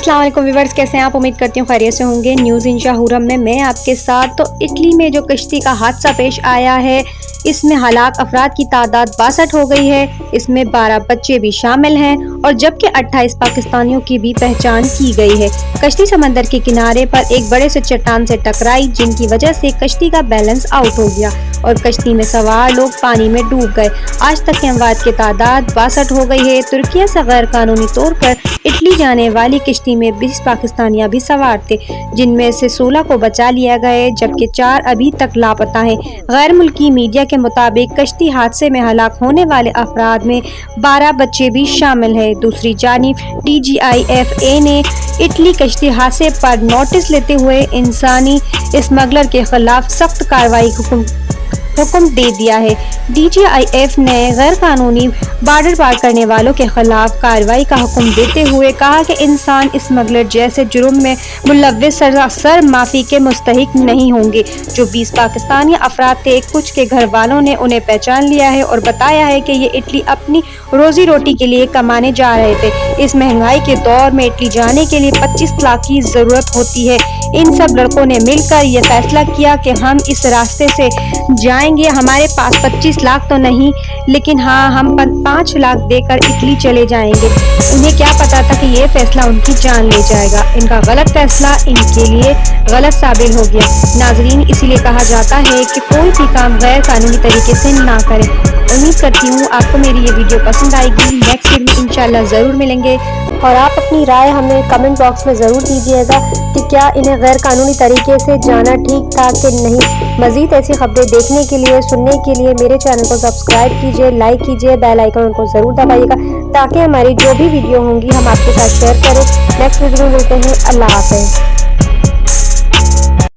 अस्सलाम वालेकुम व्यूअर्स, कैसे हैं आप? उम्मीद करती हूँ खैरियत से होंगे। न्यूज़ इन शाहूरम में मैं आपके साथ। तो इटली में जो कश्ती का हादसा पेश आया है, इसमें हलाक अफराद की तादाद 62 हो गई है। इसमें 12 बच्चे भी शामिल हैं और जबकि 28 पाकिस्तानियों की भी पहचान की गई है। कश्ती समंदर के किनारे पर एक बड़े से चट्टान से टकराई, जिनकी वजह से कश्ती का बैलेंस आउट हो गया और कश्ती में सवार लोग पानी में डूब गए। आज तक के अमवात की तादाद 62 हो गई है। तुर्की से गैर कानूनी तौर पर इटली जाने वाली कश्ती में 20 पाकिस्तानियां भी सवार थे, जिनमें से 16 को बचा लिया गया, जबकि 4 अभी तक लापता हैं। गैर मुल्की मीडिया के मुताबिक कश्ती हादसे में हलाक होने वाले अफराद में 12 बच्चे भी शामिल हैं। दूसरी जानिब DGIFA ने इटली कश्ती हादसे पर नोटिस लेते हुए इंसानी स्मगलर के खिलाफ सख्त कार्रवाई हुक्म दे दिया है। DGIF ने गैर कानूनी बॉर्डर पार करने वालों के खिलाफ कार्रवाई का हुक्म देते हुए कहा कि इंसान स्मगलर जैसे जुर्म में मुलव्विस सर माफी के मुस्तहिक नहीं होंगे। जो 20 पाकिस्तानी अफराद थे, कुछ के घर वालों ने उन्हें पहचान लिया है और बताया है कि ये इटली अपनी रोजी रोटी के लिए कमाने जा रहे थे। इस महंगाई के दौर में इटली जाने के लिए 25 लाख की जरूरत होती है। इन सब लड़कों ने मिलकर ये फैसला किया कि हम इस रास्ते से जाएंगे। हमारे पास 25 लाख तो नहीं, लेकिन हाँ, हम 5 लाख देकर इटली चले जाएंगे। उन्हें क्या पता था कि ये फैसला उनकी जान ले जाएगा। इनका गलत फैसला इनके लिए गलत साबित हो गया। नाजरीन, इसीलिए कहा जाता है कि कोई भी काम गैर कानूनी तरीके से ना करें। उम्मीद करती हूँ आपको मेरी ये वीडियो पसंद आएगी। नेक्स्ट वीडियो में इंशाल्लाह ज़रूर मिलेंगे और आप अपनी राय हमें कमेंट बॉक्स में ज़रूर दीजिएगा कि क्या इन्हें गैर कानूनी तरीके से जाना ठीक था कि नहीं। मज़ीद ऐसी खबरें देखने के लिए, सुनने के लिए मेरे चैनल को सब्सक्राइब कीजिए, लाइक कीजिए, बेल आइकन को ज़रूर दबाइएगा ताकि हमारी जो भी वीडियो होंगी हम आपके साथ शेयर करें। नेक्स्ट वीडियो में मिलते हैं। अल्लाह हाफ़िज़।